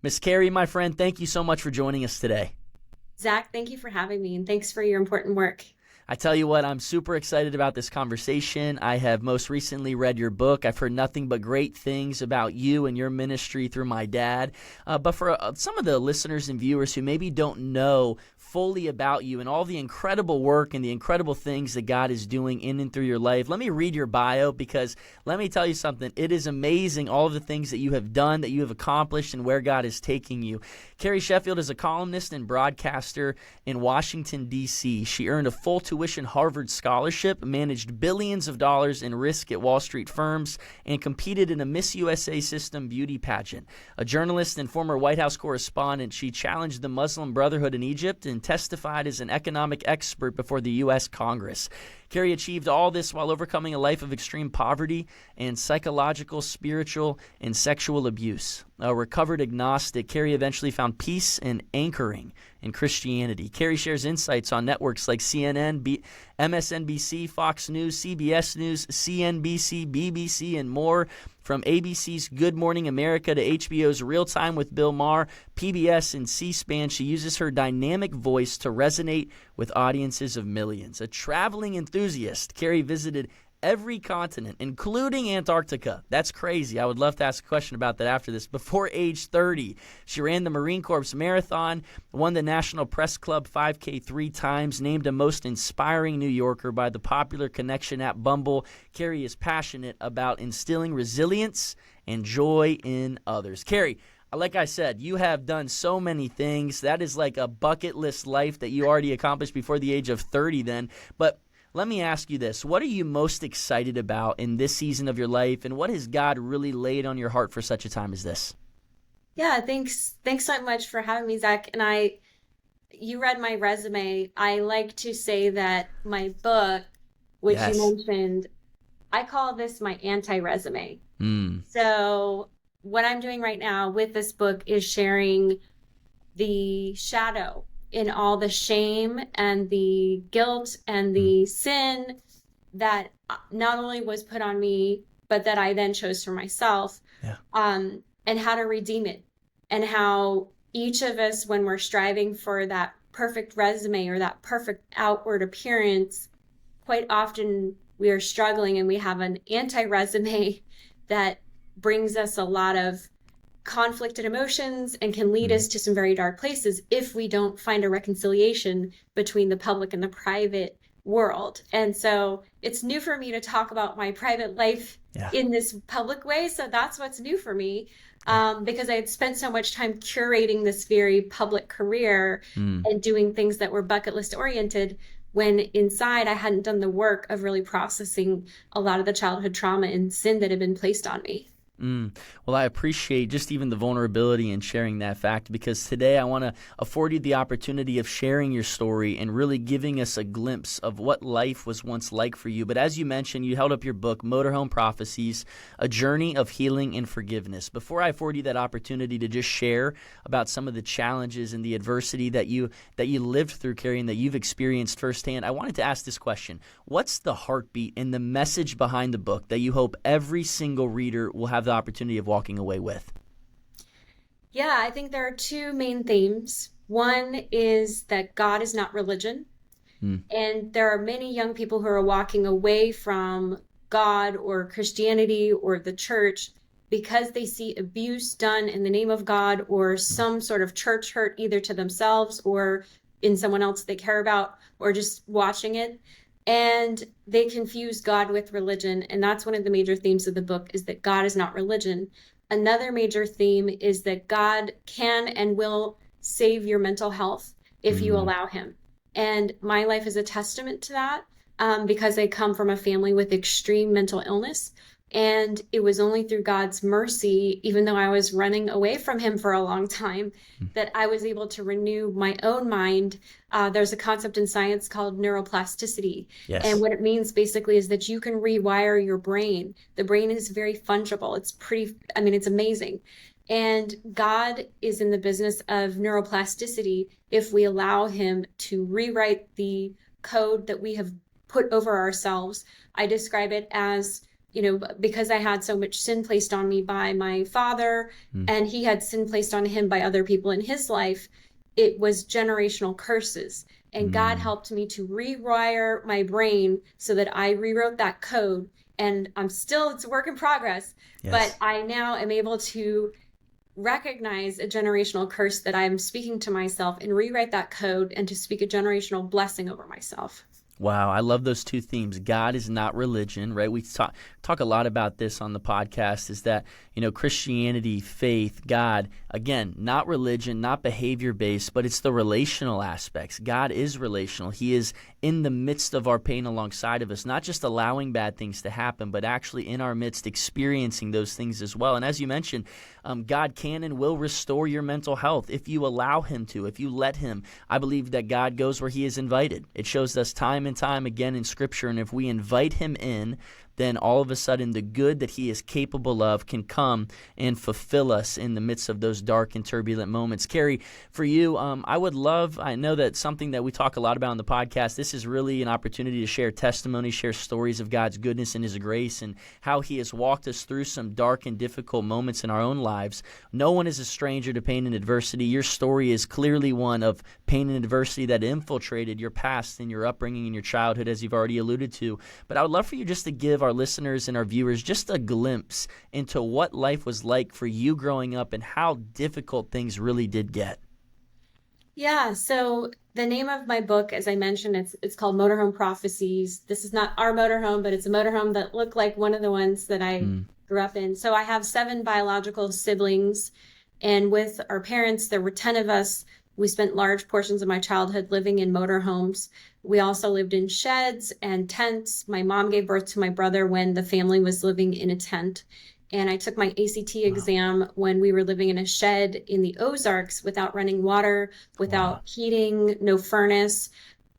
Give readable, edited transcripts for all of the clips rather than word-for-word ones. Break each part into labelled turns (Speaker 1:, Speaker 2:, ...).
Speaker 1: Miss Carrie, my friend, thank you so much for joining us today.
Speaker 2: Zach, thank you for having me, and thanks for your important work.
Speaker 1: I tell you what, I'm super excited about this conversation. I have most recently read your book. I've heard nothing but great things about you and your ministry through my dad. But for some of the listeners and viewers who maybe don't know fully about you and all the incredible work and the incredible things that God is doing in and through your life, let me read your bio, because let me tell you something. It is amazing, all of the things that you have done, that you have accomplished, and where God is taking you. Carrie Sheffield is a columnist and broadcaster in Washington, D.C. She earned a full tuition Harvard scholarship, managed billions of dollars in risk at Wall Street firms, and competed in a Miss USA system beauty pageant. A journalist and former White House correspondent, she challenged the Muslim Brotherhood in Egypt and testified as an economic expert before the U.S. Congress. Carrie achieved all this while overcoming a life of extreme poverty and psychological, spiritual, and sexual abuse. A recovered agnostic, Carrie eventually found peace and anchoring in Christianity. Carrie shares insights on networks like CNN, MSNBC, Fox News, CBS News, CNBC, BBC, and more. From ABC's Good Morning America to HBO's Real Time with Bill Maher, PBS, and C-SPAN, she uses her dynamic voice to resonate with audiences of millions. A traveling enthusiast, Carrie visited every continent, including Antarctica. That's crazy. I would love to ask a question about that after this. Before age 30, she ran the Marine Corps Marathon, won the National Press Club 5K 3 times, named a most inspiring New Yorker by the popular connection app Bumble. Carrie is passionate about instilling resilience and joy in others. Carrie, like I said, you have done so many things. That is like a bucket list life that you already accomplished before the age of 30 then. But let me ask you this. What are you most excited about in this season of your life, and what has God really laid on your heart for such a time as this?
Speaker 2: Yeah, thanks. Thanks so much for having me, Zach. And you read my resume. I like to say that my book, which you
Speaker 1: Yes.
Speaker 2: mentioned, I call this my anti-resume.
Speaker 1: Mm.
Speaker 2: So what I'm doing right now with this book is sharing the shadow in all the shame and the guilt and the sin that not only was put on me, but that I then chose for myself,
Speaker 1: Yeah.
Speaker 2: and how to redeem it, and how each of us, when we're striving for that perfect resume or that perfect outward appearance, quite often we are struggling and we have an anti-resume that brings us a lot of conflict and emotions and can lead us to some very dark places if we don't find a reconciliation between the public and the private world. And so it's new for me to talk about my private life
Speaker 1: Yeah.
Speaker 2: in this public way. So that's what's new for me, because I had spent so much time curating this very public career
Speaker 1: Mm.
Speaker 2: and doing things that were bucket list oriented, when inside I hadn't done the work of really processing a lot of the childhood trauma and sin that had been placed on me.
Speaker 1: Well, I appreciate just even the vulnerability in sharing that fact, because today I want to afford you the opportunity of sharing your story and really giving us a glimpse of what life was once like for you. But as you mentioned, you held up your book, Motorhome Prophecies, A Journey of Healing and Forgiveness. Before I afford you that opportunity to just share about some of the challenges and the adversity that you lived through, Carrie, and that you've experienced firsthand, I wanted to ask this question. What's the heartbeat and the message behind the book that you hope every single reader will have the opportunity of walking away with?
Speaker 2: Yeah, I think there are two main themes. One is that God is not religion.
Speaker 1: Mm.
Speaker 2: And there are many young people who are walking away from God or Christianity or the church because they see abuse done in the name of God, or some sort of church hurt either to themselves or in someone else they care about, or just watching it. And they confuse God with religion. And that's one of the major themes of the book, is that God is not religion. Another major theme is that God can and will save your mental health if you allow him. And my life is a testament to that, because I come from a family with extreme mental illness. And it was only through God's mercy, even though I was running away from him for a long time, that I was able to renew my own mind. There's a concept in science called neuroplasticity.
Speaker 1: Yes.
Speaker 2: And what it means basically is that you can rewire your brain. The brain is very fungible. It's amazing. And God is in the business of neuroplasticity if we allow him to rewrite the code that we have put over ourselves. I describe it as because I had so much sin placed on me by my father,
Speaker 1: Mm.
Speaker 2: and he had sin placed on him by other people in his life, it was generational curses. And God
Speaker 1: Mm.
Speaker 2: helped me to rewire my brain so that I rewrote that code. And it's a work in progress, but
Speaker 1: Yes.
Speaker 2: I now am able to recognize a generational curse that I'm speaking to myself and rewrite that code and to speak a generational blessing over myself.
Speaker 1: Wow, I love those two themes. God is not religion, right? We talk a lot about this on the podcast, is that, Christianity, faith, God, again, not religion, not behavior-based, but it's the relational aspects. God is relational. He is in the midst of our pain alongside of us, not just allowing bad things to happen, but actually in our midst experiencing those things as well. And as you mentioned, God can and will restore your mental health if you allow him to, if you let him. I believe that God goes where he is invited. It shows us time and time again in Scripture, and if we invite him in, then all of a sudden the good that he is capable of can come and fulfill us in the midst of those dark and turbulent moments. Carrie, for you, I know that's something that we talk a lot about on the podcast. This is really an opportunity to share testimony, share stories of God's goodness and his grace and how he has walked us through some dark and difficult moments in our own lives. No one is a stranger to pain and adversity. Your story is clearly one of pain and adversity that infiltrated your past and your upbringing and your childhood, as you've already alluded to. But I would love for you just to give our listeners and our viewers just a glimpse into what life was like for you growing up and how difficult things really did get.
Speaker 2: Yeah, so the name of my book, as I mentioned, it's called Motorhome Prophecies. This is not our motorhome, but it's a motorhome that looked like one of the ones that I grew up in. So I have 7 biological siblings, and with our parents, there were 10 of us. We spent large portions of my childhood living in motorhomes. We also lived in sheds and tents. My mom gave birth to my brother when the family was living in a tent. And I took my ACT exam when we were living in a shed in the Ozarks without running water, without heating, no furnace.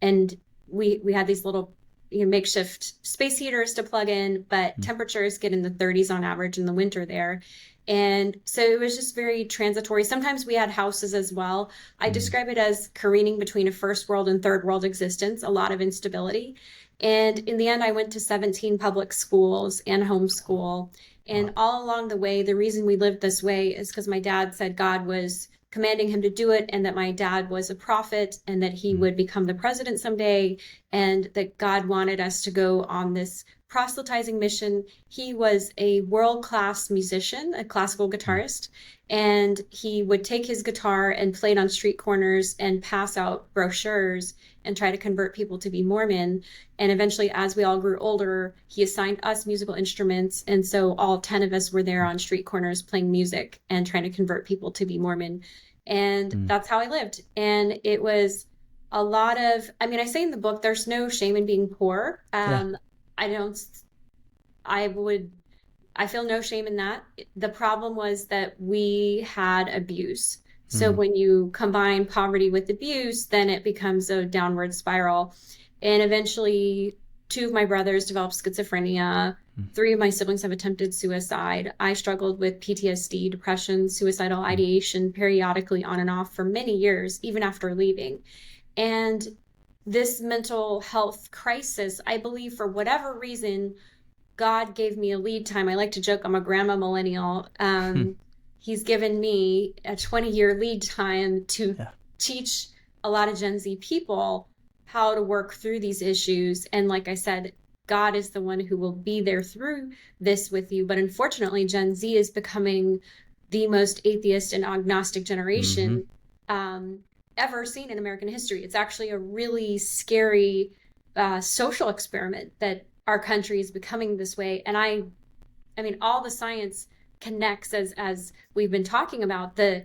Speaker 2: And we had these little makeshift space heaters to plug in, but temperatures get in the 30s on average in the winter there. And so it was just very transitory. Sometimes we had houses as well. I describe it as careening between a first world and third world existence, a lot of instability. And in the end, I went to 17 public schools and homeschool. And all along the way, the reason we lived this way is because my dad said God was commanding him to do it, and that my dad was a prophet, and that he would become the president someday, and that God wanted us to go on this proselytizing mission. He was a world-class musician, a classical guitarist, and he would take his guitar and play it on street corners and pass out brochures and try to convert people to be Mormon. And eventually, as we all grew older, he assigned us musical instruments. And so all 10 of us were there on street corners playing music and trying to convert people to be Mormon. And that's how I lived. And it was a lot of, I say in the book, there's no shame in being poor. I feel no shame in that. The problem was that we had abuse. So when you combine poverty with abuse, then it becomes a downward spiral. And eventually 2 of my brothers developed schizophrenia. 3 of my siblings have attempted suicide. I struggled with PTSD, depression, suicidal ideation periodically on and off for many years, even after leaving. And this mental health crisis, I believe for whatever reason, God gave me a lead time. I like to joke I'm a grandma millennial. He's given me a 20-year lead time to teach a lot of Gen Z people how to work through these issues. And like I said, God is the one who will be there through this with you. But unfortunately, Gen Z is becoming the most atheist and agnostic generation ever seen in American history. It's actually a really scary social experiment that our country is becoming this way. And I mean, all the science connects, as we've been talking about, the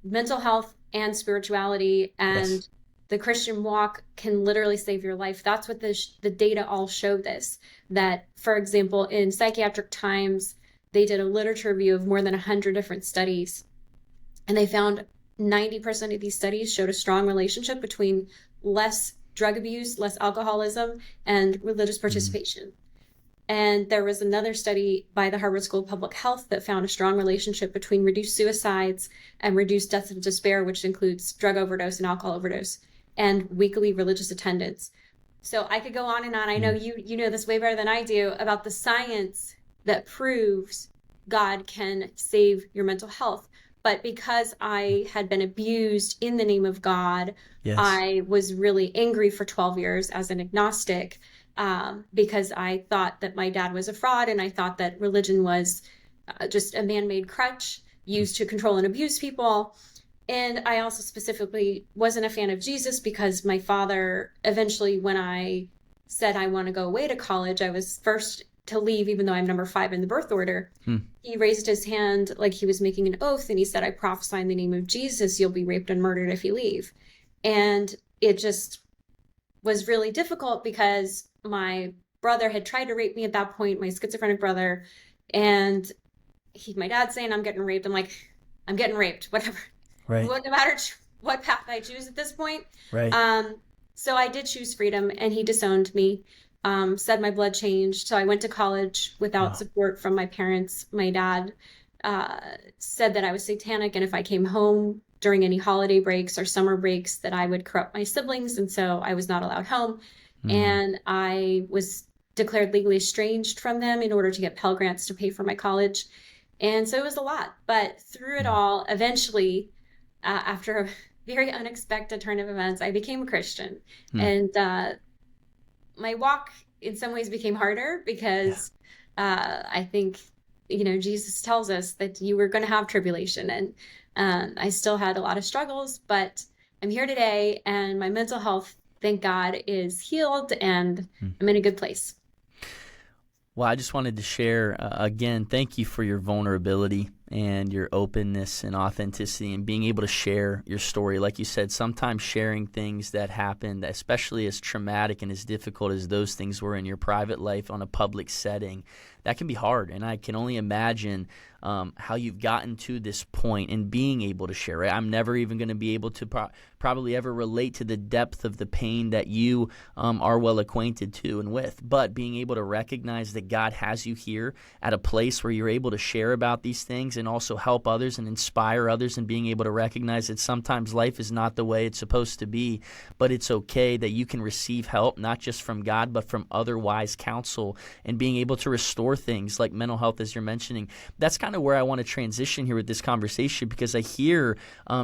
Speaker 2: mental health and spirituality and the Christian walk can literally save your life. That's what the data all show this. That, for example, in Psychiatric Times, they did a literature review of more than 100 different studies. And they found 90% of these studies showed a strong relationship between less drug abuse, less alcoholism, and religious participation. And there was another study by the Harvard School of Public Health that found a strong relationship between reduced suicides and reduced deaths of despair, which includes drug overdose and alcohol overdose, and weekly religious attendance. So I could go on and on. I know you know this way better than I do about the science that proves God can save your mental health. But because I had been abused in the name of God,
Speaker 1: Yes.
Speaker 2: I was really angry for 12 years as an agnostic, because I thought that my dad was a fraud and I thought that religion was just a man-made crutch used to control and abuse people. And I also specifically wasn't a fan of Jesus because my father, eventually, when I said I want to go away to college, I was first to leave, even though I'm number 5 in the birth order. He raised his hand like he was making an oath, and he said, I prophesy in the name of Jesus, you'll be raped and murdered if you leave. And it just was really difficult because my brother had tried to rape me at that point, my schizophrenic brother. And my dad's saying, I'm getting raped. I'm like, I'm getting raped, whatever.
Speaker 1: Right.
Speaker 2: No matter what path I choose at this point.
Speaker 1: Right.
Speaker 2: So I did choose freedom, and he disowned me, said my blood changed. So I went to college without support from my parents. My dad said that I was satanic, and if I came home during any holiday breaks or summer breaks, that I would corrupt my siblings, and so I was not allowed home. And I was declared legally estranged from them in order to get Pell Grants to pay for my college. And so it was a lot. But through it all, eventually, after a very unexpected turn of events, I became a Christian. And my walk in some ways became harder because I think, Jesus tells us that you were going to have tribulation. And I still had a lot of struggles, but I'm here today, and my mental health, thank God, is healed, and I'm in a good place.
Speaker 1: Well, I just wanted to share, again, thank you for your vulnerability and your openness and authenticity and being able to share your story. Like you said, sometimes sharing things that happened, especially as traumatic and as difficult as those things were in your private life on a public setting, that can be hard. And I can only imagine how you've gotten to this point and being able to share it. I'm never even going to be able to probably ever relate to the depth of the pain that you are well acquainted to and with. But being able to recognize that God has you here at a place where you're able to share about these things and also help others and inspire others, and being able to recognize that sometimes life is not the way it's supposed to be, but it's okay that you can receive help, not just from God, but from other wise counsel, and being able to restore things like mental health, as you're mentioning. That's kind of where I want to transition here with this conversation, because I hear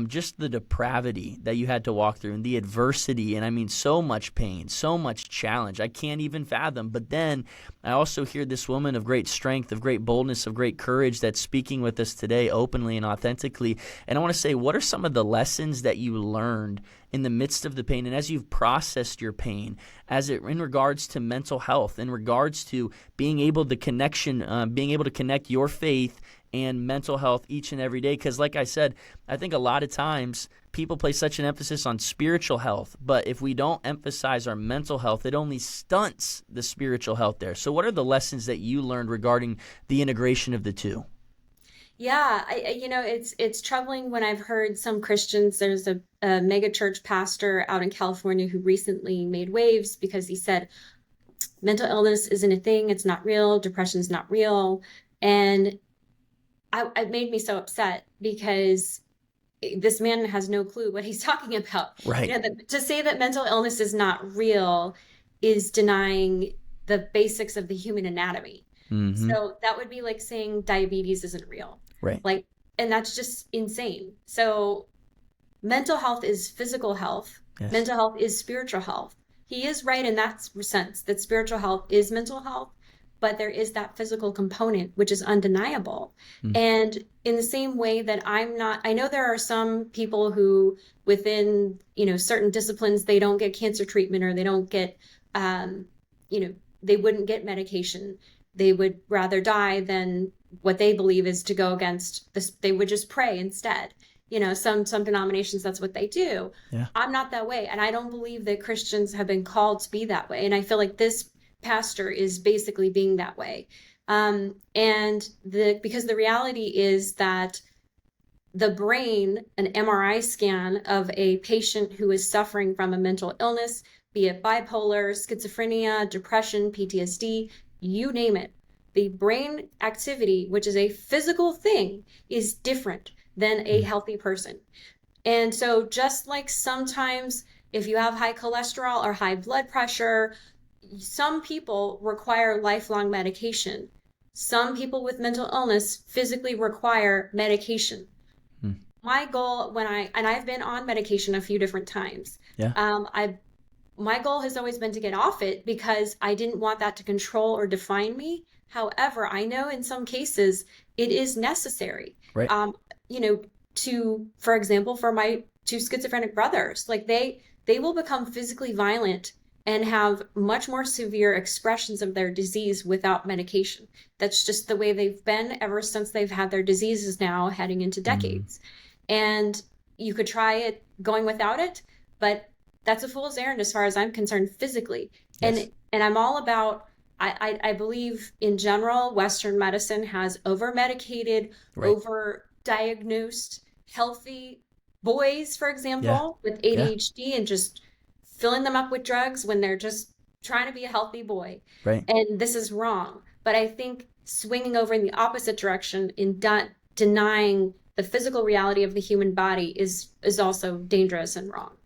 Speaker 1: just the depravity that you had to walk through and the adversity, and I mean so much pain, so much challenge I can't even fathom. But then I also hear this woman of great strength, of great boldness, of great courage that's speaking with us today openly and authentically. And I want to say, what are some of the lessons that you learned in the midst of the pain, and as you've processed your pain, in regards to mental health, in regards to being able to connect your faith and mental health each and every day? Because like I said, I think a lot of times people place such an emphasis on spiritual health, but if we don't emphasize our mental health, it only stunts the spiritual health there. So what are the lessons that you learned regarding the integration of the two?
Speaker 2: Yeah, it's troubling when I've heard some Christians. There's a mega church pastor out in California who recently made waves because he said mental illness isn't a thing, it's not real, depression's not real. And it made me so upset because this man has no clue what he's talking about.
Speaker 1: Right.
Speaker 2: To say that mental illness is not real is denying the basics of the human anatomy. So that would be like saying diabetes isn't real.
Speaker 1: Right.
Speaker 2: And that's just insane. So mental health is physical health.
Speaker 1: Yes.
Speaker 2: Mental health is spiritual health. He is right in that sense, that spiritual health is mental health, but there is that physical component, which is undeniable. And in the same way that I know there are some people who within, certain disciplines, they don't get cancer treatment, or they don't get, they wouldn't get medication. They would rather die than what they believe is to go against this. They would just pray instead. Some denominations, that's what they do.
Speaker 1: Yeah.
Speaker 2: I'm not that way. And I don't believe that Christians have been called to be that way. And I feel like this pastor is basically being that way. Because the reality is that the brain, an MRI scan of a patient who is suffering from a mental illness, be it bipolar, schizophrenia, depression, PTSD, you name it, the brain activity, which is a physical thing, is different than a healthy person. And so just like sometimes if you have high cholesterol or high blood pressure, some people require lifelong medication. Some people with mental illness physically require medication.
Speaker 1: Hmm.
Speaker 2: My goal and I've been on medication a few different times.
Speaker 1: Yeah.
Speaker 2: My goal has always been to get off it because I didn't want that to control or define me. However, I know in some cases it is necessary.
Speaker 1: Right.
Speaker 2: For example, for my two schizophrenic brothers, like they will become physically violent and have much more severe expressions of their disease without medication. That's just the way they've been ever since they've had their diseases now heading into decades. And you could try it going without it, but that's a fool's errand as far as I'm concerned physically.
Speaker 1: Yes.
Speaker 2: And I'm all about, I believe in general, Western medicine has over-medicated,
Speaker 1: Right.
Speaker 2: over-diagnosed healthy boys, for example, with ADHD and just filling them up with drugs when they're just trying to be a healthy boy.
Speaker 1: Right.
Speaker 2: And this is wrong. But I think swinging over in the opposite direction in denying the physical reality of the human body is also dangerous and wrong.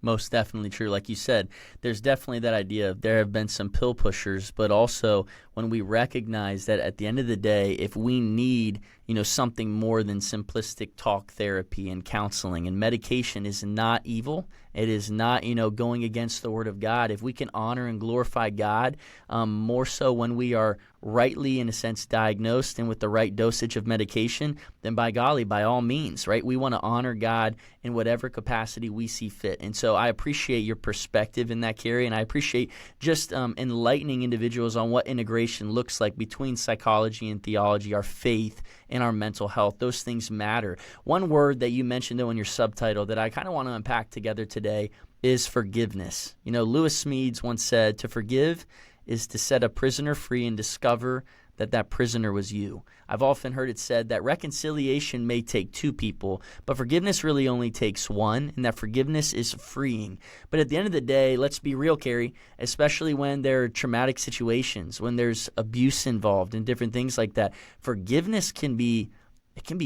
Speaker 1: Most definitely true. Like you said, there's definitely that idea of there have been some pill pushers, but also when we recognize that at the end of the day, if we need, something more than simplistic talk therapy and counseling, and medication is not evil. It is not, going against the word of God. If we can honor and glorify God, more so when we are rightly, in a sense, diagnosed and with the right dosage of medication, then by golly, by all means, right? We want to honor God in whatever capacity we see fit. And so I appreciate your perspective in that, Carrie, and I appreciate just enlightening individuals on what integration looks like between psychology and theology, our faith and our mental health. Those things matter. One word that you mentioned, though, in your subtitle that I kind of want to unpack together today is forgiveness. Lewis Smedes once said, to forgive is to set a prisoner free and discover that prisoner was you. I've often heard it said that reconciliation may take two people, but forgiveness really only takes one, and that forgiveness is freeing. But at the end of the day, let's be real, Carrie, especially when there are traumatic situations, when there's abuse involved and different things like that, forgiveness can be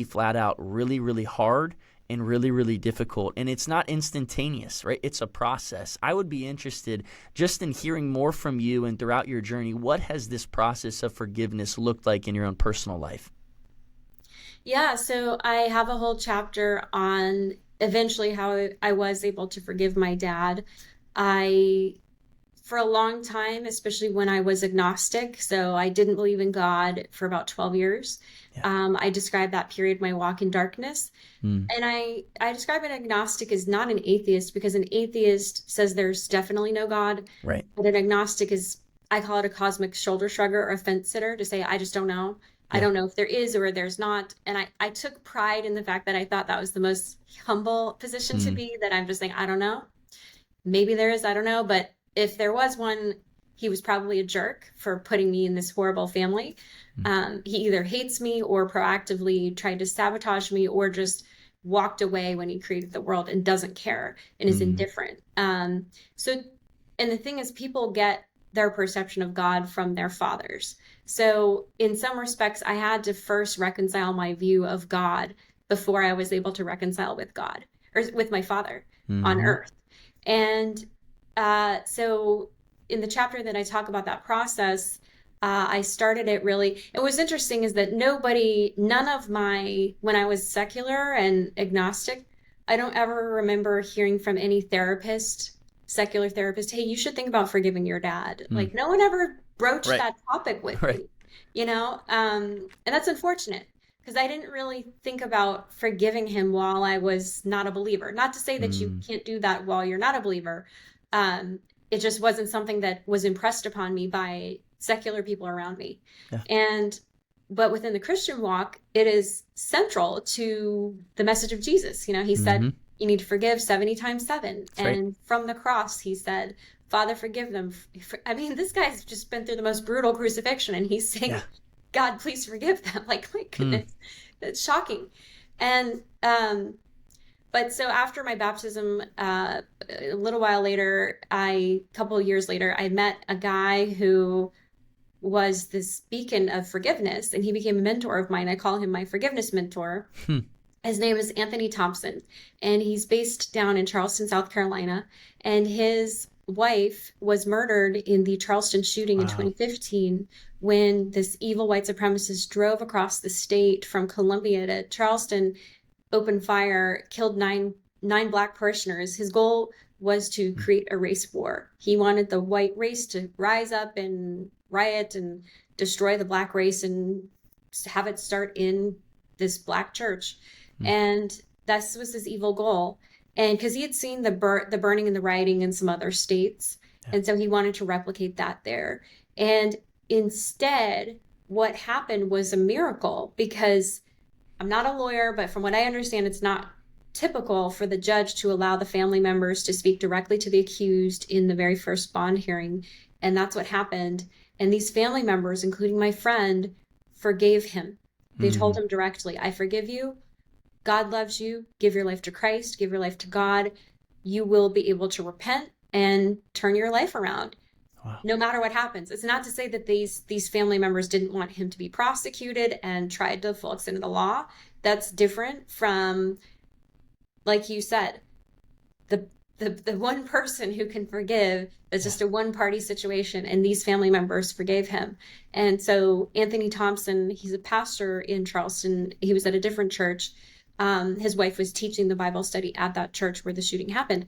Speaker 1: flat out really, really hard and really, really difficult. And it's not instantaneous, right? It's a process. I would be interested just in hearing more from you and throughout your journey. What has this process of forgiveness looked like in your own personal life?
Speaker 2: Yeah, so I have a whole chapter on eventually how I was able to forgive my dad. For a long time, especially when I was agnostic, so I didn't believe in God for about 12 years.
Speaker 1: Yeah.
Speaker 2: I describe that period, my walk in darkness. And I describe an agnostic as not an atheist, because an atheist says there's definitely no God.
Speaker 1: Right.
Speaker 2: But an agnostic I call it a cosmic shoulder shrugger or a fence sitter, to say, I just don't know. I don't know if there is or there's not. And I took pride in the fact that I thought that was the most humble position to be, that I'm just saying, I don't know. Maybe there is, I don't know. But if there was one, he was probably a jerk for putting me in this horrible family. He either hates me or proactively tried to sabotage me, or just walked away when he created the world and doesn't care and is indifferent. And the thing is, people get their perception of God from their fathers. So in some respects, I had to first reconcile my view of God before I was able to reconcile with God, or with my father on earth. And so in the chapter that I talk about that process, I started it really. And what's interesting is that when I was secular and agnostic, I don't ever remember hearing from any secular therapist, hey, you should think about forgiving your dad. Like, no one ever broached that topic with me, and that's unfortunate, because I didn't really think about forgiving him while I was not a believer. Not to say that you can't do that while you're not a believer. It just wasn't something that was impressed upon me by secular people around me. But within the Christian walk, it is central to the message of Jesus. He said, you need to forgive 70 times 7.
Speaker 1: That's
Speaker 2: and
Speaker 1: right.
Speaker 2: From the cross, he said, Father, forgive them. I mean, this guy's just been through the most brutal crucifixion, and he's saying, God, please forgive them. Like, my goodness, that's shocking. And, but so after my baptism, a little while later, couple of years later, I met a guy who was this beacon of forgiveness, and he became a mentor of mine. I call him my forgiveness mentor. His name is Anthony Thompson, and he's based down in Charleston, South Carolina. And his wife was murdered in the Charleston shooting in
Speaker 1: Wow.
Speaker 2: 2015 when this evil white supremacist drove across the state from Columbia to Charleston, opened fire, killed nine black parishioners. His goal was to create a race war. He wanted the white race to rise up and riot and destroy the black race and have it start in this black church.
Speaker 1: Mm.
Speaker 2: And this was his evil goal. And because he had seen the burning and the rioting in some other states,
Speaker 1: Yeah.
Speaker 2: and so he wanted to replicate that there. And instead, what happened was a miracle, because I'm not a lawyer, but from what I understand, it's not typical for the judge to allow the family members to speak directly to the accused in the very first bond hearing. And that's what happened. And these family members, including my friend, forgave him. They told him directly, I forgive you. God loves you. Give your life to Christ. Give your life to God. You will be able to repent and turn your life around.
Speaker 1: Wow.
Speaker 2: No matter what happens. It's not to say that these family members didn't want him to be prosecuted and tried to the full extent of the law. That's different from, like you said, the one person who can forgive. It's just a one party situation, and these family members forgave him. And so Anthony Thompson, he's a pastor in Charleston. He was at a different church. His wife was teaching the Bible study at that church where the shooting happened.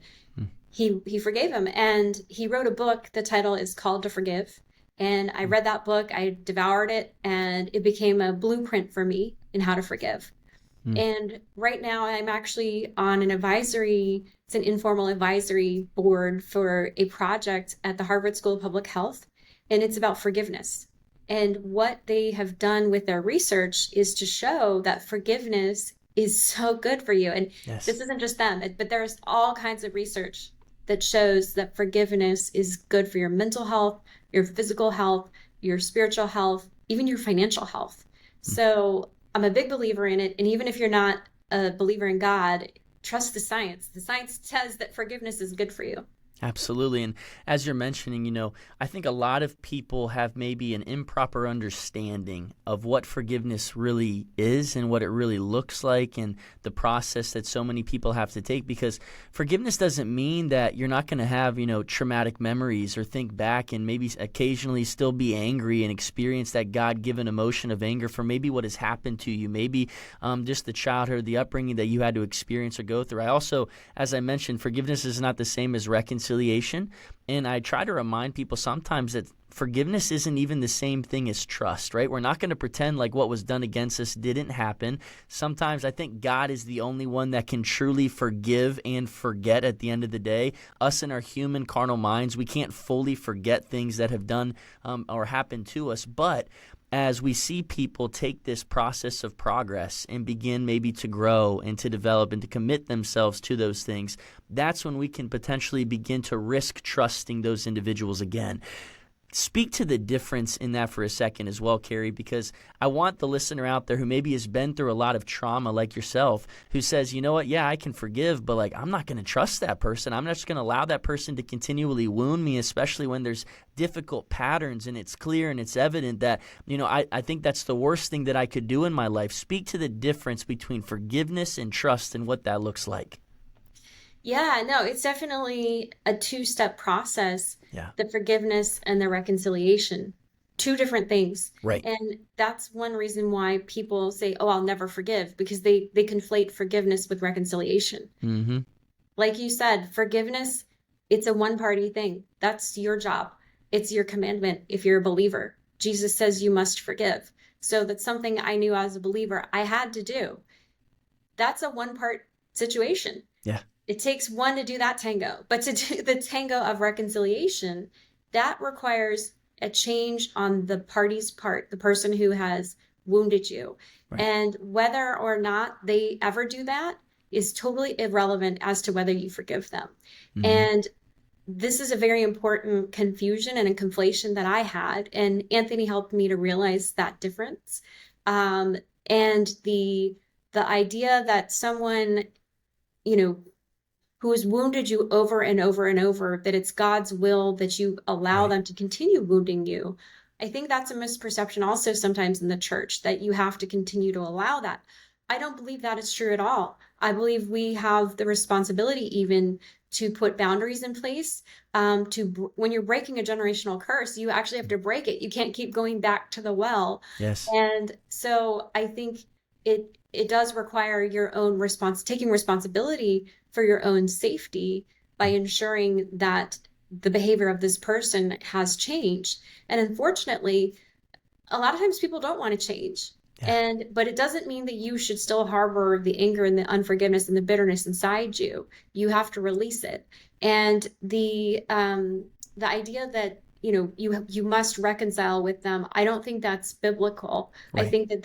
Speaker 2: He forgave him, and he wrote a book. The title is Called to Forgive. And I read that book, I devoured it, and it became a blueprint for me in how to forgive. And right now I'm actually on an advisory, it's an informal advisory board for a project at the Harvard School of Public Health, and it's about forgiveness. And what they have done with their research is to show that forgiveness is so good for you. And
Speaker 1: Yes.
Speaker 2: this isn't just them, but there's all kinds of research that shows that forgiveness is good for your mental health, your physical health, your spiritual health, even your financial health. So I'm a big believer in it. And even if you're not a believer in God, trust the science. The science says that forgiveness is good for you.
Speaker 1: Absolutely. And as you're mentioning, I think a lot of people have maybe an improper understanding of what forgiveness really is and what it really looks like, and the process that so many people have to take, because forgiveness doesn't mean that you're not going to have, traumatic memories or think back and maybe occasionally still be angry and experience that God-given emotion of anger for maybe what has happened to you, maybe just the childhood, the upbringing that you had to experience or go through. I also, as I mentioned, forgiveness is not the same as reconciliation. And I try to remind people sometimes that forgiveness isn't even the same thing as trust, right? We're not going to pretend like what was done against us didn't happen. Sometimes I think God is the only one that can truly forgive and forget at the end of the day. Us in our human carnal minds, we can't fully forget things that have done or happened to us. But as we see people take this process of progress and begin maybe to grow and to develop and to commit themselves to those things, that's when we can potentially begin to risk trusting those individuals again. Speak to the difference in that for a second as well, Carrie, because I want the listener out there who maybe has been through a lot of trauma like yourself, who says, you know what, yeah, I can forgive, but I'm not going to trust that person. I'm not just going to allow that person to continually wound me, especially when there's difficult patterns and it's clear and it's evident that, I think that's the worst thing that I could do in my life. Speak to the difference between forgiveness and trust and what that looks like.
Speaker 2: Yeah, no, it's definitely a two-step process,
Speaker 1: Yeah.
Speaker 2: the forgiveness and the reconciliation. Two different things.
Speaker 1: Right.
Speaker 2: And that's one reason why people say, oh, I'll never forgive, because they conflate forgiveness with reconciliation.
Speaker 1: Mm-hmm.
Speaker 2: Like you said, forgiveness, it's a one-party thing. That's your job. It's your commandment if you're a believer. Jesus says you must forgive. So that's something I knew as a believer I had to do. That's a one-part situation.
Speaker 1: Yeah.
Speaker 2: It takes one to do that tango, but to do the tango of reconciliation, that requires a change on the party's part, the person who has wounded you.
Speaker 1: Right.
Speaker 2: And whether or not they ever do that is totally irrelevant as to whether you forgive them.
Speaker 1: Mm-hmm.
Speaker 2: And this is a very important confusion and a conflation that I had. And Anthony helped me to realize that difference. And the idea that someone, who has wounded you over and over and over, that it's God's will that you allow them to continue wounding you. I think that's a misperception also sometimes in the church, that you have to continue to allow that. I don't believe that is true at all. I believe we have the responsibility even to put boundaries in place. When you're breaking a generational curse, you actually have to break it. You can't keep going back to the well.
Speaker 1: Yes.
Speaker 2: And so I think it does require your own taking responsibility for your own safety by ensuring that the behavior of this person has changed. And unfortunately, a lot of times people don't want to change.
Speaker 1: Yeah.
Speaker 2: But it doesn't mean that you should still harbor the anger and the unforgiveness and the bitterness inside you. You have to release it. And the idea that, you must reconcile with them, I don't think that's biblical. I
Speaker 1: Right.
Speaker 2: think that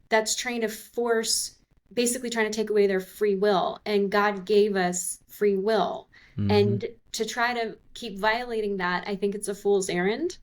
Speaker 2: that's trying to force, basically trying to take away their free will. And God gave us free will.
Speaker 1: Mm-hmm.
Speaker 2: And to try to keep violating that, I think it's a fool's errand.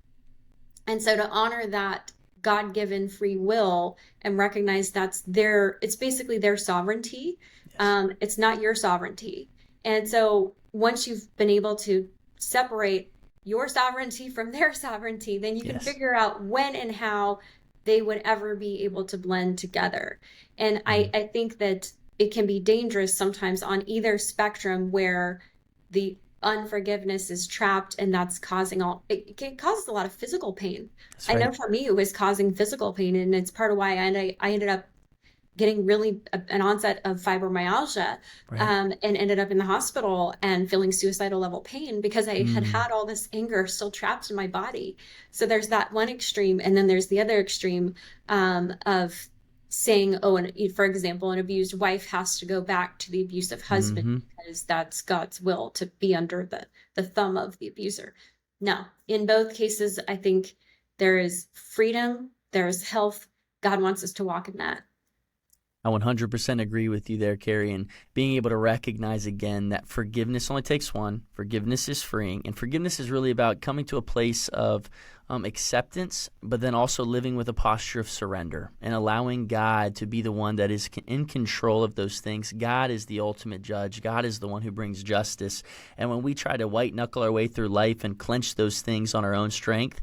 Speaker 2: And so to honor that God-given free will and recognize it's basically their sovereignty.
Speaker 1: Yes.
Speaker 2: It's not your sovereignty. And so once you've been able to separate your sovereignty from their sovereignty, then you can
Speaker 1: Yes.
Speaker 2: figure out when and how they would ever be able to blend together. And I think that it can be dangerous sometimes on either spectrum, where the unforgiveness is trapped, and that's it causes a lot of physical pain.
Speaker 1: That's
Speaker 2: I know
Speaker 1: right.
Speaker 2: for me it was causing physical pain, and it's part of why I ended up getting really an onset of fibromyalgia,
Speaker 1: Right.
Speaker 2: and ended up in the hospital and feeling suicidal level pain because I had
Speaker 1: Mm.
Speaker 2: had all this anger still trapped in my body. So there's that one extreme, and then there's the other extreme, of saying, oh, and for example, an abused wife has to go back to the abusive husband
Speaker 1: Mm-hmm.
Speaker 2: because that's God's will to be under the thumb of the abuser. No, in both cases, I think there is freedom, there's health. God wants us to walk in that.
Speaker 1: I 100% agree with you there, Carrie, and being able to recognize again that forgiveness only takes one. Forgiveness is freeing, and forgiveness is really about coming to a place of acceptance, but then also living with a posture of surrender and allowing God to be the one that is in control of those things. God is the ultimate judge. God is the one who brings justice. And when we try to white knuckle our way through life and clench those things on our own strength,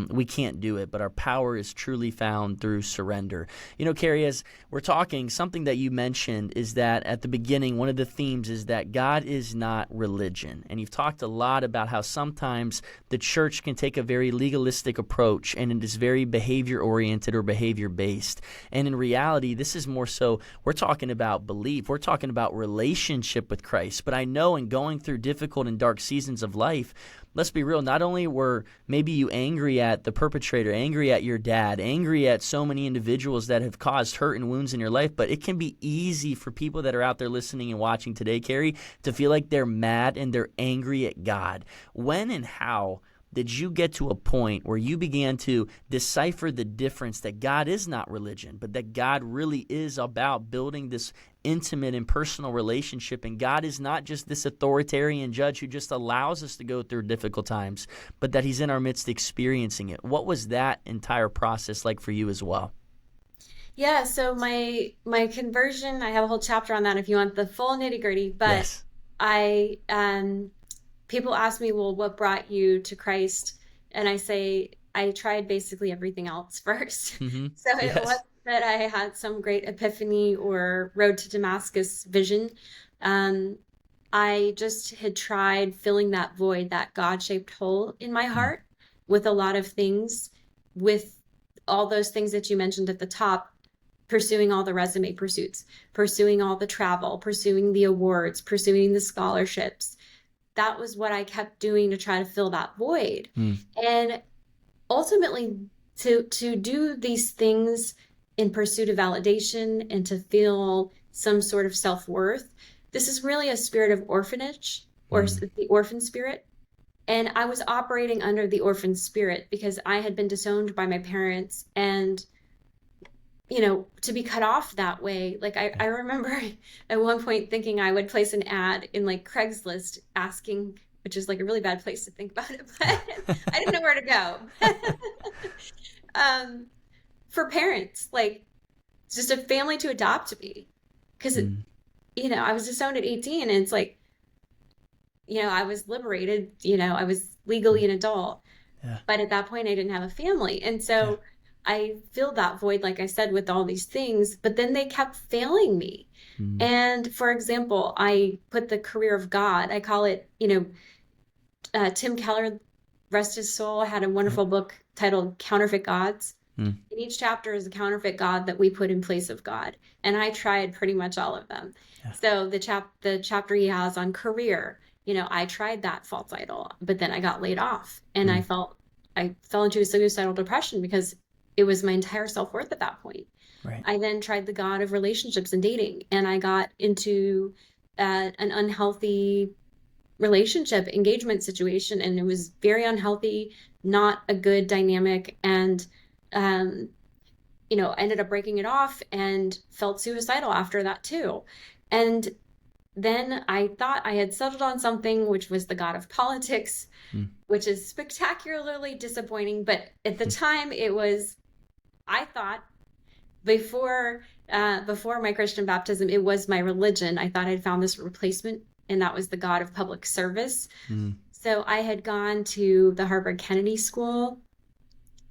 Speaker 1: we can't do it. But our power is truly found through surrender. Carrie, as we're talking, something that you mentioned is that at the beginning, one of the themes is that God is not religion. And you've talked a lot about how sometimes the church can take a very legalistic approach, and it is very behavior oriented or behavior based. And in reality, this is more so, we're talking about belief, we're talking about relationship with Christ. But I know in going through difficult and dark seasons of life, let's be real, not only were maybe you angry at the perpetrator, angry at your dad, angry at so many individuals that have caused hurt and wounds in your life, but it can be easy for people that are out there listening and watching today, Carrie, to feel like they're mad and they're angry at God. When and how did you get to a point where you began to decipher the difference that God is not religion, but that God really is about building this intimate and personal relationship, and God is not just this authoritarian judge who just allows us to go through difficult times, but that he's in our midst experiencing it? What was that entire process like for you as well?
Speaker 2: Yeah, so my conversion, I have a whole chapter on that if you want the full nitty-gritty, but
Speaker 1: Yes.
Speaker 2: I people ask me, well, what brought you to Christ? And I say, I tried basically everything else first.
Speaker 1: Mm-hmm.
Speaker 2: So it
Speaker 1: Yes.
Speaker 2: wasn't that I had some great epiphany or road to Damascus vision. Um, I just had tried filling that void, that God-shaped hole in my heart, with a lot of things, with all those things that you mentioned at the top, pursuing all the resume pursuits, pursuing all the travel, pursuing the awards, pursuing the scholarships. That was what I kept doing to try to fill that void.
Speaker 1: Mm.
Speaker 2: And ultimately, to do these things in pursuit of validation and to feel some sort of self-worth, this is really a spirit of orphanage, or
Speaker 1: Mm.
Speaker 2: the orphan spirit. And I was operating under the orphan spirit because I had been disowned by my parents, and to be cut off that way. Like I remember at one point thinking I would place an ad in like Craigslist asking, which is like a really bad place to think about it, but I didn't know where to go. um, for parents, like just a family to adopt me. Because,
Speaker 1: Mm.
Speaker 2: I was disowned at 18, and it's like, I was liberated, I was legally an adult.
Speaker 1: Yeah.
Speaker 2: But at that point, I didn't have a family. And
Speaker 1: Yeah.
Speaker 2: so I filled that void, like I said, with all these things, but then they kept failing me.
Speaker 1: Mm.
Speaker 2: And for example, I put the career of God, I call it, Tim Keller, rest his soul, had a
Speaker 1: Yep.
Speaker 2: wonderful book titled Counterfeit Gods.
Speaker 1: Mm.
Speaker 2: And each chapter is a counterfeit God that we put in place of God. And I tried pretty much all of them.
Speaker 1: Yeah.
Speaker 2: So the chapter he has on career, I tried that false idol, but then I got laid off and I fell into a suicidal depression because it was my entire self-worth at that point.
Speaker 1: Right.
Speaker 2: I then tried the God of relationships and dating, and I got into an unhealthy relationship engagement situation, and it was very unhealthy, not a good dynamic, and um ended up breaking it off and felt suicidal after that too. And then I thought I had settled on something, which was the God of politics,
Speaker 1: Mm.
Speaker 2: which is spectacularly disappointing, but at the time it was, I thought, before my Christian baptism, it was my religion. I thought I'd found this replacement, and that was the God of public service.
Speaker 1: Mm.
Speaker 2: So I had gone to the Harvard Kennedy School,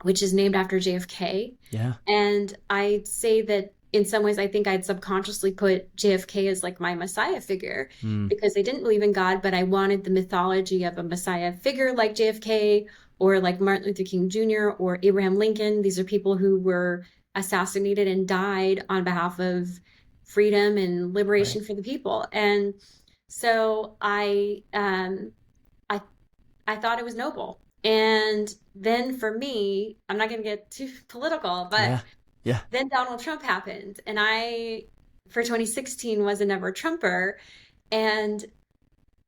Speaker 2: which is named after JFK.
Speaker 1: Yeah.
Speaker 2: And I'd say that in some ways, I think I'd subconsciously put JFK as like my Messiah figure because I didn't believe in God, but I wanted the mythology of a Messiah figure like JFK or like Martin Luther King Jr. or Abraham Lincoln. These are people who were assassinated and died on behalf of freedom and liberation for the people. And so I thought it was noble. And then for me, I'm not going to get too political, but
Speaker 1: Yeah.
Speaker 2: then Donald Trump happened. And I, for 2016, was a never Trumper. And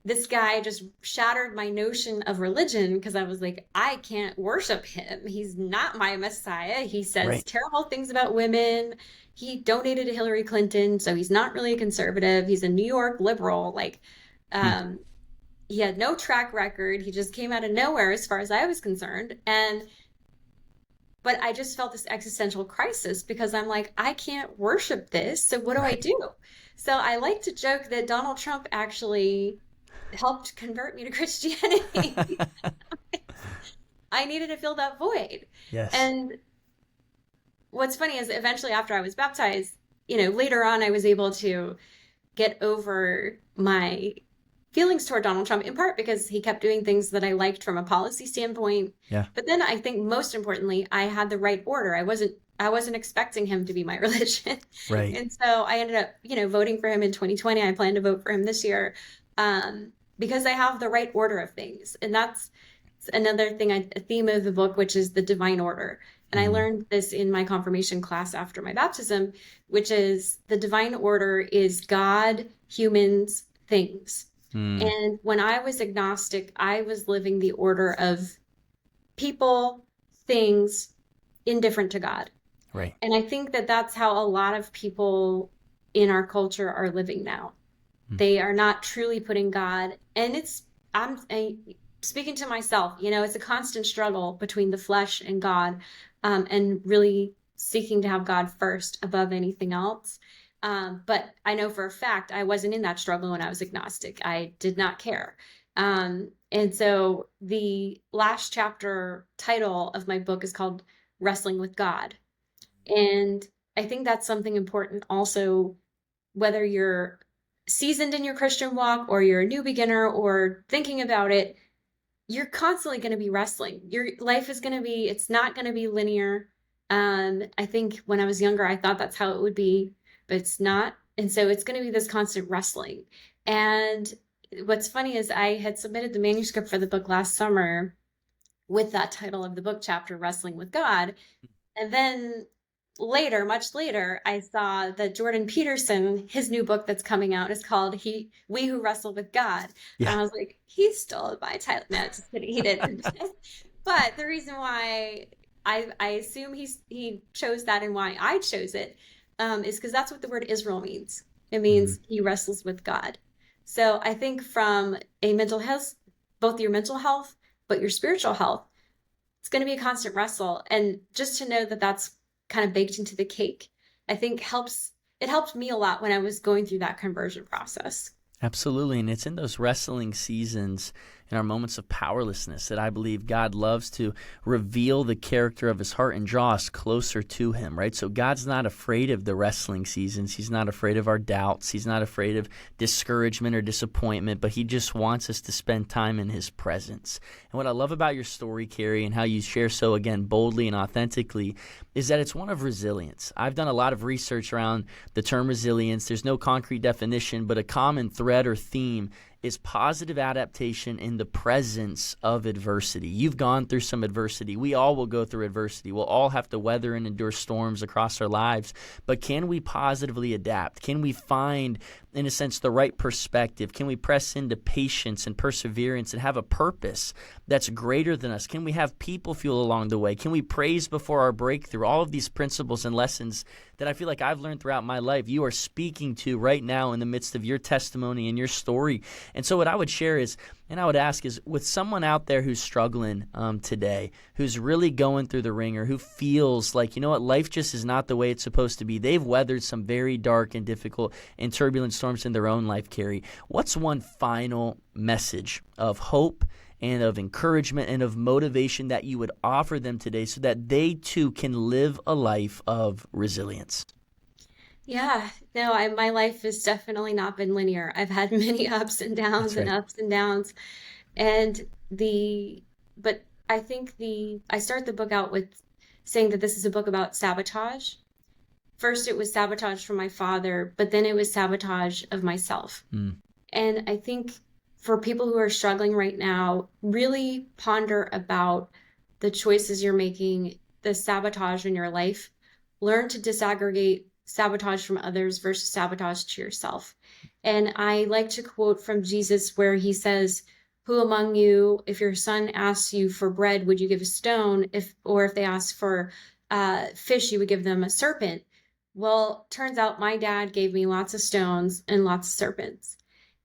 Speaker 2: this guy just shattered my notion of religion because I was like, I can't worship him. He's not my Messiah. He says terrible things about women. He donated to Hillary Clinton, so he's not really a conservative. He's a New York liberal. Like, he had no track record. He just came out of nowhere as far as I was concerned. But I just felt this existential crisis because I'm like, I can't worship this. So what do I do? So I like to joke that Donald Trump actually helped convert me to Christianity. I needed to fill that void.
Speaker 1: Yes.
Speaker 2: And what's funny is eventually after I was baptized, later on, I was able to get over my feelings toward Donald Trump, in part because he kept doing things that I liked from a policy standpoint.
Speaker 1: Yeah.
Speaker 2: But then I think most importantly, I had the right order. I wasn't expecting him to be my religion.
Speaker 1: Right.
Speaker 2: And so I ended up, voting for him in 2020. I plan to vote for him this year because I have the right order of things. And that's another thing, a theme of the book, which is the divine order. And I learned this in my confirmation class after my baptism, which is the divine order is God, humans, things. And when I was agnostic, I was living the order of people, things, indifferent to God.
Speaker 1: Right.
Speaker 2: And I think that that's how a lot of people in our culture are living now. They are not truly putting God, and I'm speaking to myself, it's a constant struggle between the flesh and God, and really seeking to have God first above anything else. But I know for a fact I wasn't in that struggle when I was agnostic. I did not care. And so the last chapter title of my book is called Wrestling with God. And I think that's something important also, whether you're seasoned in your Christian walk or you're a new beginner or thinking about it, you're constantly going to be wrestling. Your life is going to be, it's not going to be linear. I think when I was younger, I thought that's how it would be, but it's not. And so it's going to be this constant wrestling. And what's funny is I had submitted the manuscript for the book last summer with that title of the book chapter, Wrestling with God. And then later, much later, I saw that Jordan Peterson, his new book that's coming out is called We Who Wrestle with God.
Speaker 1: Yeah.
Speaker 2: And I was like, he stole my title. No, just kidding. He didn't. But the reason why I assume he chose that and why I chose it is because that's what the word Israel means. It means he wrestles with God. So I think from a mental health, both your mental health, but your spiritual health, it's going to be a constant wrestle. And just to know that that's kind of baked into the cake, I think it helped me a lot when I was going through that conversion process.
Speaker 1: Absolutely. And it's in those wrestling seasons in our moments of powerlessness, that I believe God loves to reveal the character of his heart and draw us closer to him, right? So God's not afraid of the wrestling seasons. He's not afraid of our doubts. He's not afraid of discouragement or disappointment, but he just wants us to spend time in his presence. And what I love about your story, Carrie, and how you share so, again, boldly and authentically, is that it's one of resilience. I've done a lot of research around the term resilience. There's no concrete definition, but a common thread or theme is positive adaptation in the presence of adversity. You've gone through some adversity. We all will go through adversity. We'll all have to weather and endure storms across our lives. But can we positively adapt? Can we find, in a sense, the right perspective? Can we press into patience and perseverance and have a purpose that's greater than us? Can we have people fuel along the way? Can we praise before our breakthrough? All of these principles and lessons that I feel like I've learned throughout my life, you are speaking to right now in the midst of your testimony and your story. And so what I would share is, and I would ask is, with someone out there who's struggling today, who's really going through the ringer, who feels like, you know what, life just is not the way it's supposed to be. They've weathered some very dark and difficult and turbulent storms in their own life, Carrie. What's one final message of hope and of encouragement and of motivation that you would offer them today so that they too can live a life of resilience?
Speaker 2: Yeah, no, my life has definitely not been linear. I've had many ups and downs
Speaker 1: That's
Speaker 2: and
Speaker 1: right.
Speaker 2: ups and downs. And but I think I start the book out with saying that this is a book about sabotage. First, it was sabotage from my father, but then it was sabotage of myself. And I think for people who are struggling right now, really ponder about the choices you're making, the sabotage in your life. Learn to disaggregate sabotage from others versus sabotage to yourself. And I like to quote from Jesus where he says, "Who among you, if your son asks you for bread, would you give a stone? If they ask for fish, you would give them a serpent." Well, turns out my dad gave me lots of stones and lots of serpents.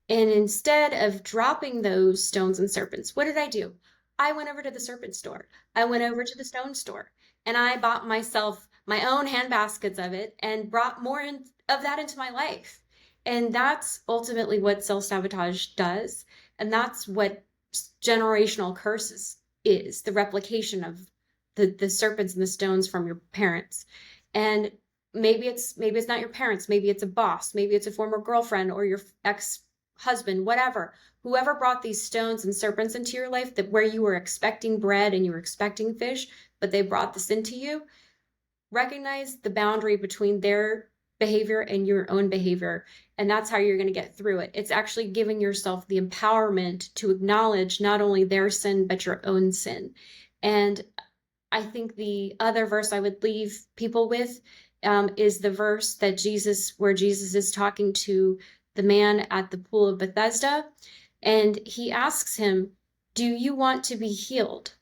Speaker 2: And instead of dropping those stones and serpents, what did I do? I went over to the serpent store. I went over to the stone store, and I bought myself my own hand baskets of it and brought more of that into my life. And that's ultimately what self-sabotage does. And that's what generational curses is, the replication of the serpents and the stones from your parents. And maybe it's not your parents, maybe it's a boss, maybe it's a former girlfriend or your ex-husband, whatever. Whoever brought these stones and serpents into your life, that where you were expecting bread and you were expecting fish, but they brought this into you, recognize the boundary between their behavior and your own behavior. And that's how you're going to get through it. It's actually giving yourself the empowerment to acknowledge not only their sin, but your own sin. And I think the other verse I would leave people with is the verse where Jesus is talking to the man at the pool of Bethesda. And he asks him, "Do you want to be healed?"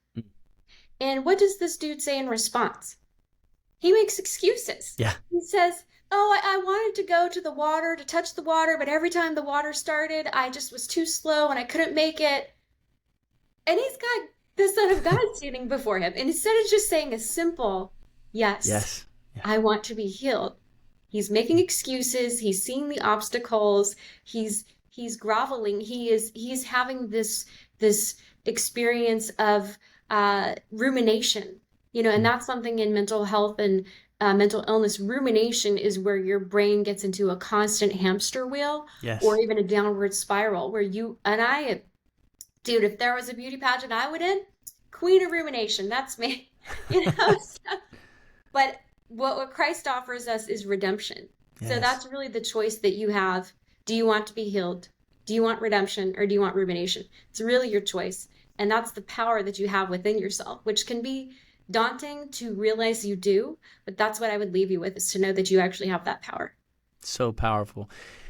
Speaker 2: And what does this dude say in response? He makes excuses.
Speaker 1: Yeah.
Speaker 2: He says, "Oh, I wanted to go to the water, to touch the water, but every time the water started, I just was too slow and I couldn't make it." And he's got the Son of God standing before him. And instead of just saying a simple, yes,
Speaker 1: Yeah.
Speaker 2: I want to be healed, he's making excuses. He's seeing the obstacles. He's groveling. He's having this experience of rumination. And that's something in mental health and mental illness. Rumination is where your brain gets into a constant hamster wheel,
Speaker 1: Yes.
Speaker 2: or even a downward spiral where dude, if there was a beauty pageant I would in, queen of rumination, that's me. But what Christ offers us is redemption.
Speaker 1: Yes.
Speaker 2: So that's really the choice that you have. Do you want to be healed? Do you want redemption, or do you want rumination? It's really your choice. And that's the power that you have within yourself, which can be daunting to realize you do, but that's what I would leave you with, is to know that you actually have that power.
Speaker 1: So powerful.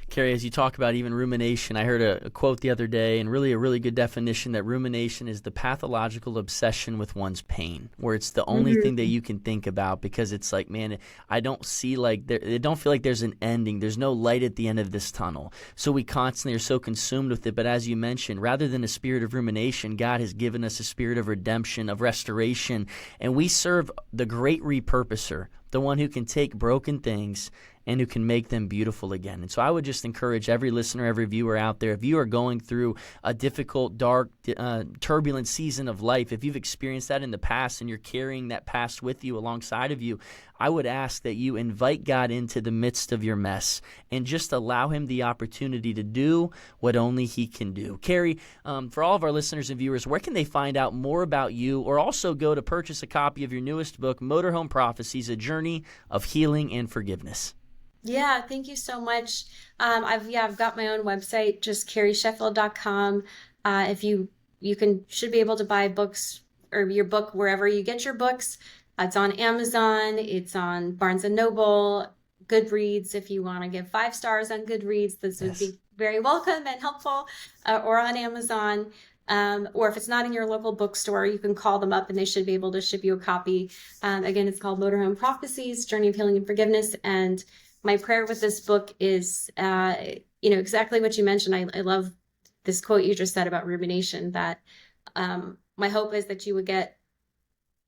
Speaker 1: Carrie, as you talk about even rumination, I heard a quote the other day, and really a really good definition, that rumination is the pathological obsession with one's pain, where it's the only thing that you can think about, because it's like, man, I don't feel like there's an ending. There's no light at the end of this tunnel. So we constantly are so consumed with it. But as you mentioned, rather than a spirit of rumination, God has given us a spirit of redemption, of restoration, and we serve the great repurposer, the one who can take broken things and who can make them beautiful again. And so I would just encourage every listener, every viewer out there, if you are going through a difficult, dark, turbulent season of life, if you've experienced that in the past and you're carrying that past with you alongside of you, I would ask that you invite God into the midst of your mess and just allow him the opportunity to do what only he can do. Carrie, for all of our listeners and viewers, where can they find out more about you, or also go to purchase a copy of your newest book, Motorhome Prophecies, A Journey of Healing and Forgiveness?
Speaker 2: Yeah, thank you so much. I've got my own website, just carriesheffield.com. If you should be able to buy books or your book wherever you get your books. It's on Amazon. It's on Barnes & Noble, Goodreads. If you want to give 5 stars on Goodreads, this would be very welcome and helpful, or on Amazon. Or if it's not in your local bookstore, you can call them up and they should be able to ship you a copy. Again, it's called Motorhome Prophecies, Journey of Healing and Forgiveness. And my prayer with this book is, exactly what you mentioned. I love this quote you just said about rumination, that my hope is that you would get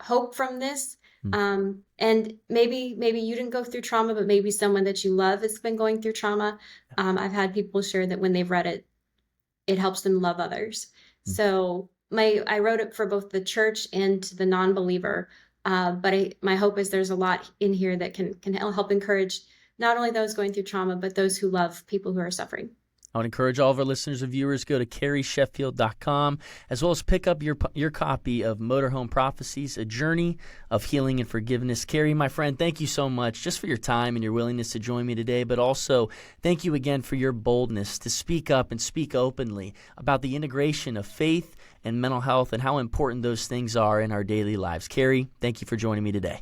Speaker 2: hope from this. And maybe you didn't go through trauma, but maybe someone that you love has been going through trauma. I've had people share that when they've read it, it helps them love others. So I wrote it for both the church and the non-believer. But my hope is there's a lot in here that can help encourage not only those going through trauma, but those who love people who are suffering.
Speaker 1: I would encourage all of our listeners and viewers, go to carriesheffield.com, as well as pick up your copy of Motorhome Prophecies, A Journey of Healing and Forgiveness. Carrie, my friend, thank you so much just for your time and your willingness to join me today, but also thank you again for your boldness to speak up and speak openly about the integration of faith and mental health and how important those things are in our daily lives. Carrie, thank you for joining me today.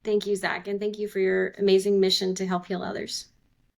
Speaker 2: Thank you, Zach, and thank you for your amazing mission to help heal others.